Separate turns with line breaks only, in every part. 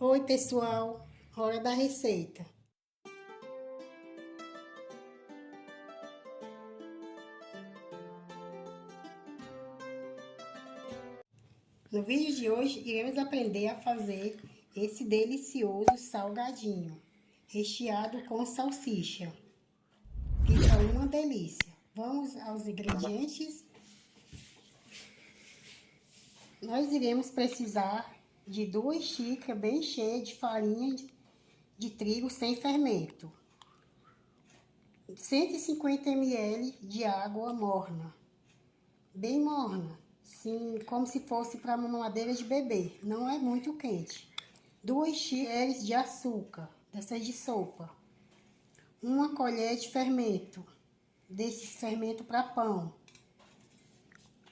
Oi, pessoal, hora da receita. No vídeo de hoje, iremos aprender a fazer esse delicioso salgadinho, recheado com salsicha. Fica uma delícia. Vamos aos ingredientes. Nós iremos precisar de 2 xícaras bem cheias de farinha de trigo sem fermento, 150 ml de água morna, bem morna, sim, como se fosse para mamadeira de bebê, não é muito quente. 2 colheres de açúcar, dessas de sopa, 1 colher de fermento, desse fermento para pão,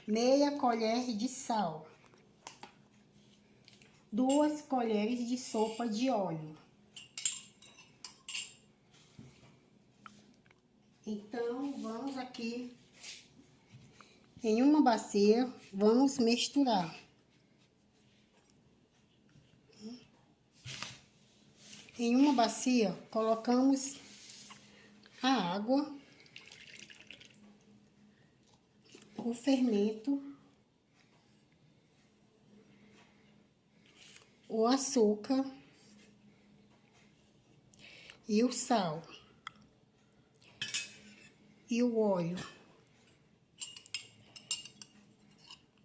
meia colher de sal, 2 colheres de sopa de óleo. Então, vamos aqui em uma bacia, vamos misturar. Em uma bacia, colocamos a água, o fermento, o açúcar e o sal e o óleo,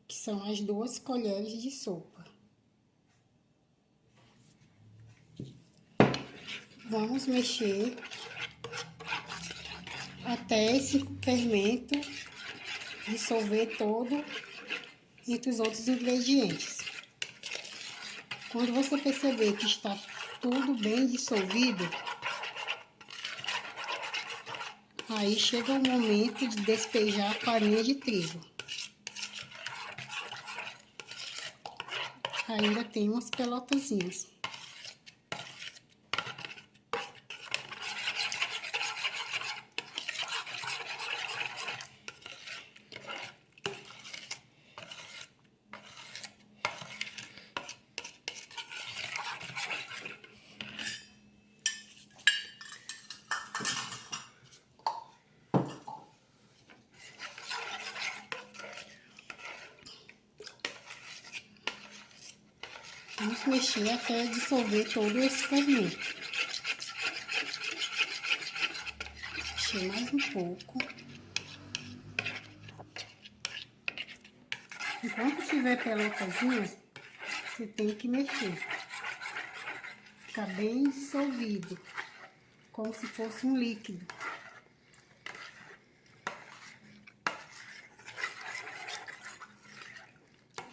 que são as 2 colheres de sopa. Vamos mexer até esse fermento dissolver todo entre os outros ingredientes. Quando você perceber que está tudo bem dissolvido, aí chega o momento de despejar a farinha de trigo. Ainda tem umas pelotazinhas. Vamos mexer até dissolver todo esse fermento. Mexer mais um pouco. Enquanto tiver pelotazinhas, você tem que mexer. Fica bem dissolvido, como se fosse um líquido.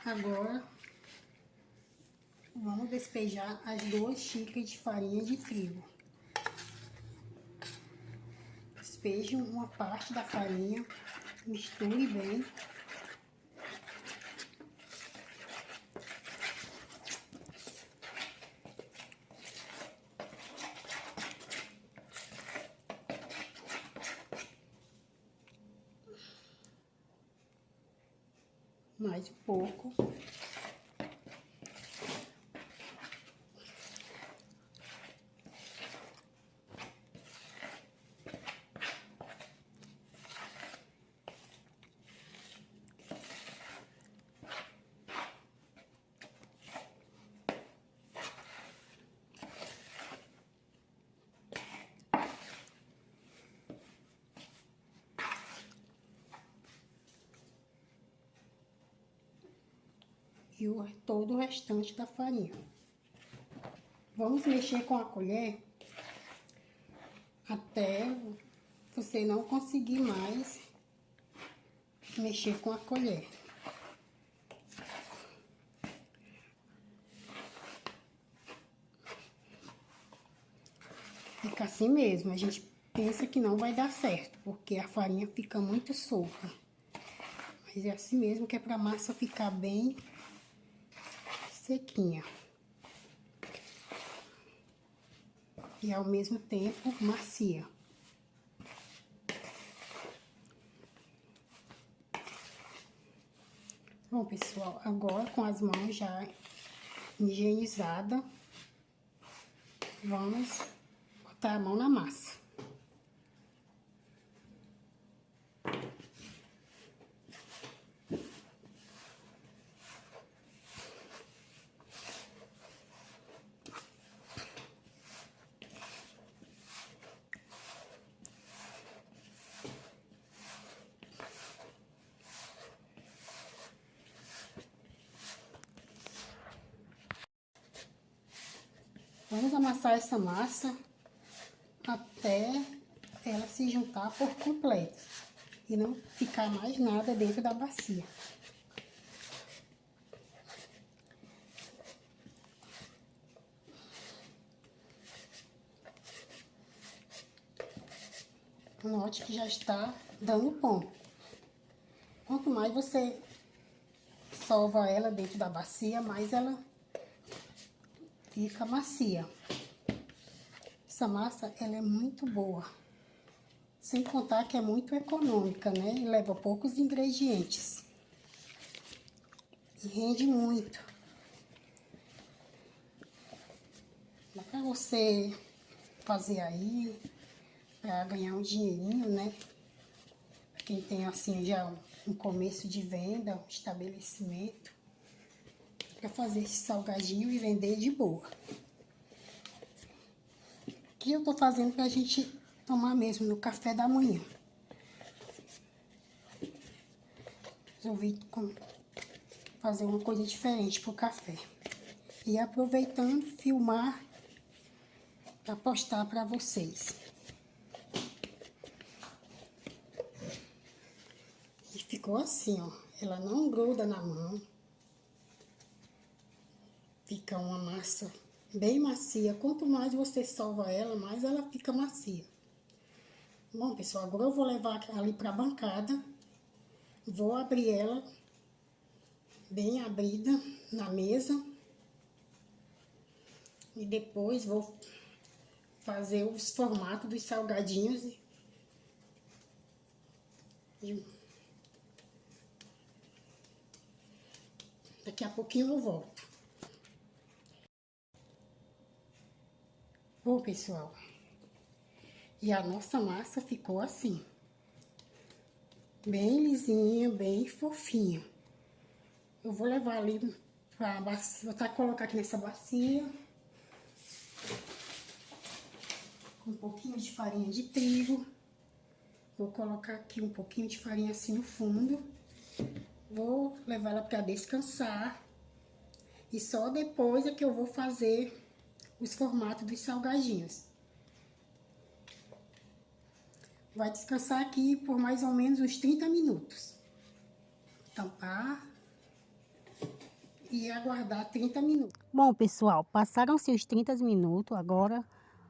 Agora, vamos despejar as 2 xícaras de farinha de trigo. Despeje uma parte da farinha, misture bem. Mais um pouco. E todo o restante da farinha. Vamos mexer com a colher até você não conseguir mais mexer com a colher. Fica assim mesmo, a gente pensa que não vai dar certo, porque a farinha fica muito solta. Mas é assim mesmo que é pra massa ficar bem sequinha. E ao mesmo tempo macia. Bom, pessoal, agora com as mãos já higienizadas, vamos botar a mão na massa. Vamos amassar essa massa até ela se juntar por completo e não ficar mais nada dentro da bacia. Note que já está dando ponto. Quanto mais você sova ela dentro da bacia, mais ela fica macia. Essa massa, ela é muito boa. Sem contar que é muito econômica, né? E leva poucos ingredientes. E rende muito. Dá pra você fazer aí, pra ganhar um dinheirinho, né? Pra quem tem, assim, já um começo de venda, um estabelecimento. Pra fazer esse salgadinho e vender de boa. Aqui eu tô fazendo pra gente tomar mesmo no café da manhã. Resolvi fazer uma coisa diferente pro café. E aproveitando, filmar para postar para vocês. E ficou assim, ó. Ela não gruda na mão. Fica uma massa bem macia. Quanto mais você sova ela, mais ela fica macia. Bom, pessoal, agora eu vou levar ali para a bancada. Vou abrir ela bem abrida na mesa. E depois vou fazer os formatos dos salgadinhos. Daqui a pouquinho eu volto. Bom, pessoal, e a nossa massa ficou assim. Bem lisinha, bem fofinha. Eu vou levar ali pra bacia, vou colocar aqui nessa bacia. Com um pouquinho de farinha de trigo. Vou colocar aqui um pouquinho de farinha assim no fundo. Vou levar ela para descansar. E só depois é que eu vou fazer os formatos dos salgadinhos. Vai descansar aqui por mais ou menos uns 30 minutos. Tampar e aguardar 30 minutos. Bom, pessoal, passaram-se os 30 minutos. Agora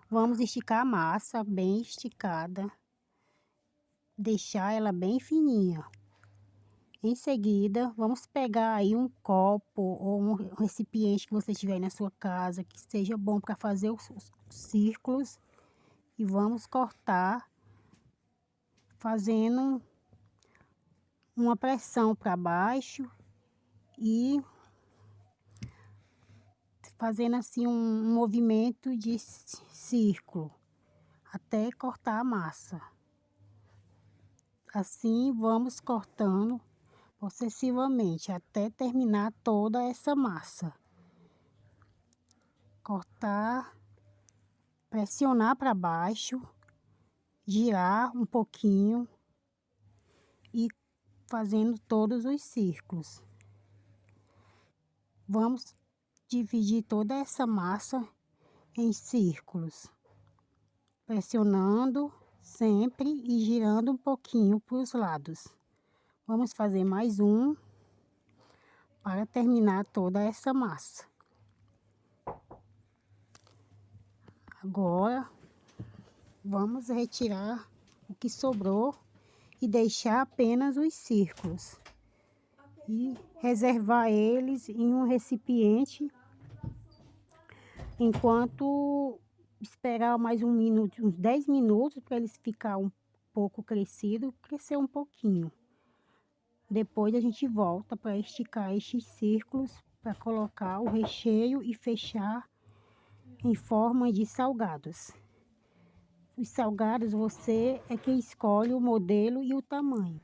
vamos esticar a massa bem esticada. Deixar ela bem fininha. Em seguida, vamos pegar aí um copo ou um recipiente que você tiver aí na sua casa, que seja bom para fazer os círculos. E vamos cortar, fazendo uma pressão para baixo e fazendo assim um movimento de círculo, até cortar a massa. Assim, vamos cortando possessivamente, até terminar toda essa massa. Cortar, pressionar para baixo, girar um pouquinho e fazendo todos os círculos. Vamos dividir toda essa massa em círculos, pressionando sempre e girando um pouquinho para os lados. Vamos fazer mais um para terminar toda essa massa. Agora, vamos retirar o que sobrou e deixar apenas os círculos. E reservar eles em um recipiente, enquanto esperar mais um minuto, uns 10 minutos, para eles ficar um pouco crescer um pouquinho. Depois a gente volta para esticar estes círculos, para colocar o recheio e fechar em forma de salgados. Os salgados você é quem escolhe o modelo e o tamanho.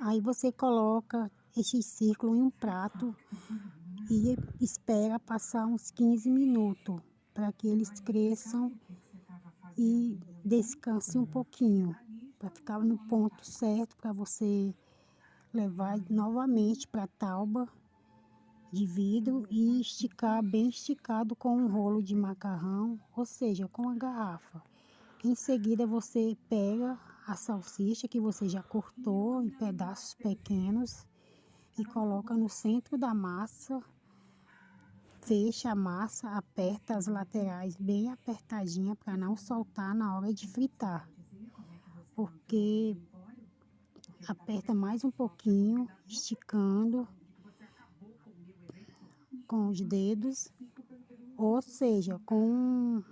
Aí você coloca este círculo em um prato e espera passar uns 15 minutos para que eles cresçam e descansem um pouquinho, para ficar no ponto certo para você levar novamente para a tauba de vidro e esticar bem esticado com um rolo de macarrão, ou seja, com a garrafa. Em seguida você pega a salsicha que você já cortou em pedaços pequenos e coloca no centro da massa, fecha a massa, aperta as laterais bem apertadinha para não soltar na hora de fritar, porque aperta mais um pouquinho, esticando com os dedos, ou seja, com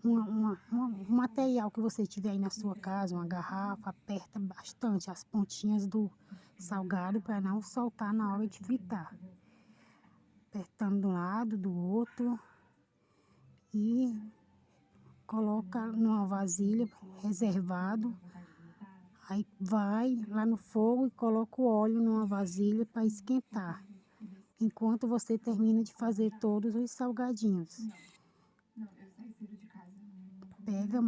um material que você tiver aí na sua casa, uma garrafa, aperta bastante as pontinhas do salgado para não soltar na hora de fritar. Apertando de um lado, do outro e coloca numa vasilha reservado. Aí vai lá no fogo e coloca o óleo numa vasilha para esquentar, enquanto você termina de fazer todos os salgadinhos. Pega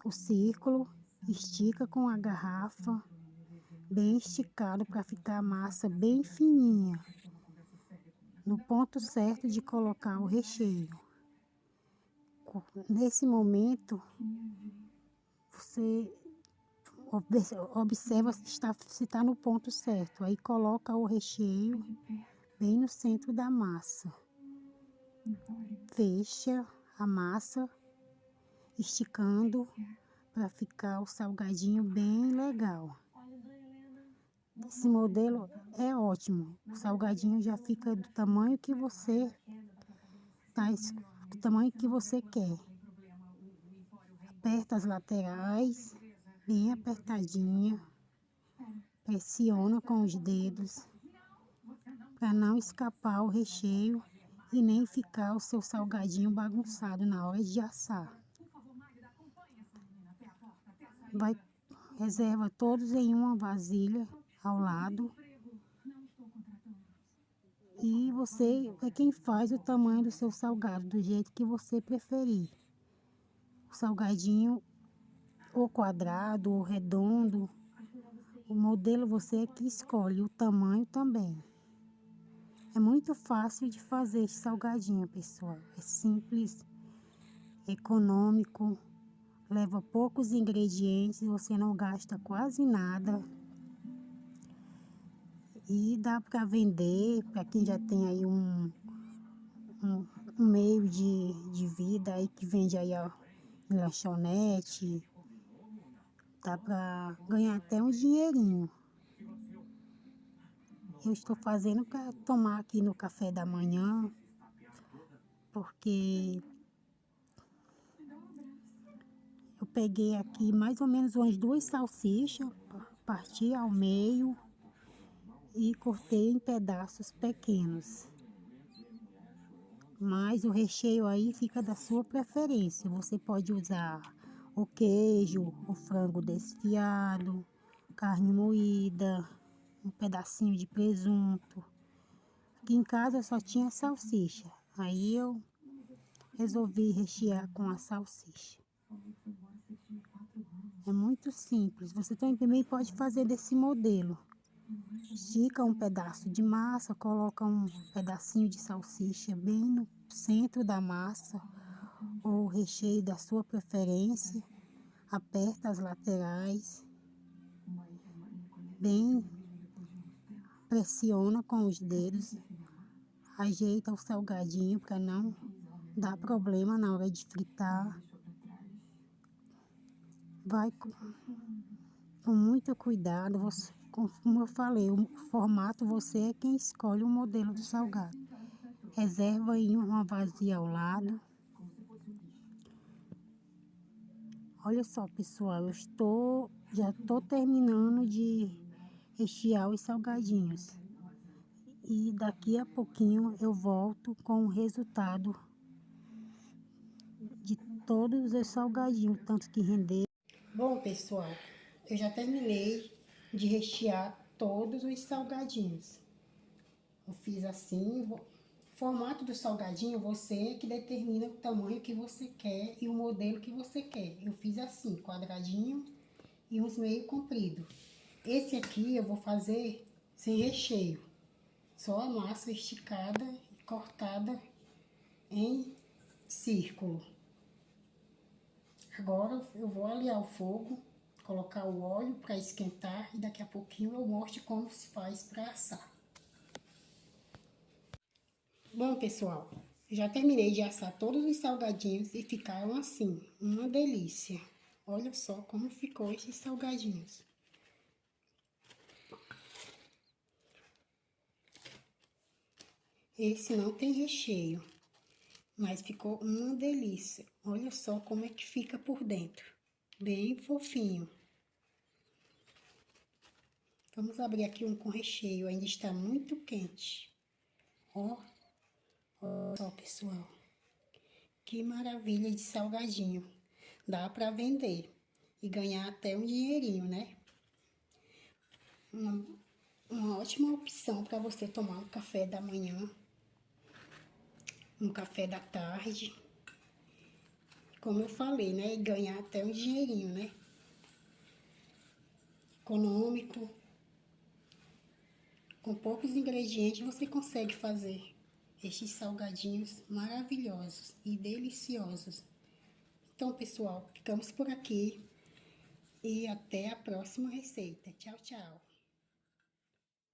o círculo, estica com a garrafa, bem esticado para ficar a massa bem fininha, no ponto certo de colocar o recheio. Nesse momento, você observa se está no ponto certo, aí coloca o recheio bem no centro da massa. Fecha a massa, esticando para ficar o salgadinho bem legal. Esse modelo é ótimo. O salgadinho já fica do tamanho que você do tamanho que você quer. Aperta as laterais, bem apertadinha. Pressiona com os dedos para não escapar o recheio e nem ficar o seu salgadinho bagunçado na hora de assar. Reserva todos em uma vasilha ao lado e você é quem faz o tamanho do seu salgado, do jeito que você preferir. O salgadinho ou quadrado ou redondo, o modelo você é que escolhe, o tamanho também. É muito fácil de fazer esse salgadinho, pessoal. É simples, econômico, leva poucos ingredientes, você não gasta quase nada. E dá para vender, para quem já tem aí um meio de vida aí que vende aí ó, em lanchonete. Dá para ganhar até um dinheirinho. Eu estou fazendo para tomar aqui no café da manhã, porque eu peguei aqui mais ou menos umas 2 salsichas, parti ao meio e cortei em pedaços pequenos. Mas o recheio aí fica da sua preferência. Você pode usar o queijo, o frango desfiado, carne moída, um pedacinho de presunto. Aqui em casa só tinha salsicha. Aí eu resolvi rechear com a salsicha. É muito simples. Você também pode fazer desse modelo. Estica um pedaço de massa, coloca um pedacinho de salsicha bem no centro da massa, ou o recheio da sua preferência. Aperta as laterais, bem pressiona com os dedos, ajeita o salgadinho para não dar problema na hora de fritar. Vai com muito cuidado, como eu falei, o formato você é quem escolhe o modelo do salgado. Reserva em uma vasilha ao lado. Olha só, pessoal, já estou terminando de rechear os salgadinhos. E daqui a pouquinho eu volto com o resultado de todos os salgadinhos, tanto que render. Bom, pessoal, eu já terminei de rechear todos os salgadinhos. Eu fiz assim, o formato do salgadinho você que determina o tamanho que você quer e o modelo que você quer. Eu fiz assim, quadradinho e uns meio comprido. Esse aqui eu vou fazer sem recheio, só a massa esticada e cortada em círculo. Agora eu vou aliar o fogo, colocar o óleo para esquentar e daqui a pouquinho eu mostro como se faz para assar. Bom, pessoal, já terminei de assar todos os salgadinhos e ficaram assim, uma delícia. Olha só como ficou esses salgadinhos. Esse não tem recheio, mas ficou uma delícia. Olha só como é que fica por dentro, bem fofinho. Vamos abrir aqui um com recheio, ainda está muito quente. Ó, ó, pessoal, que maravilha de salgadinho. Dá para vender e ganhar até um dinheirinho, né? Uma ótima opção para você tomar um café da manhã, um café da tarde. Como eu falei, né? E ganhar até um dinheirinho, né? Econômico. Com poucos ingredientes você consegue fazer estes salgadinhos maravilhosos e deliciosos. Então, pessoal, ficamos por aqui e até a próxima receita. Tchau, tchau!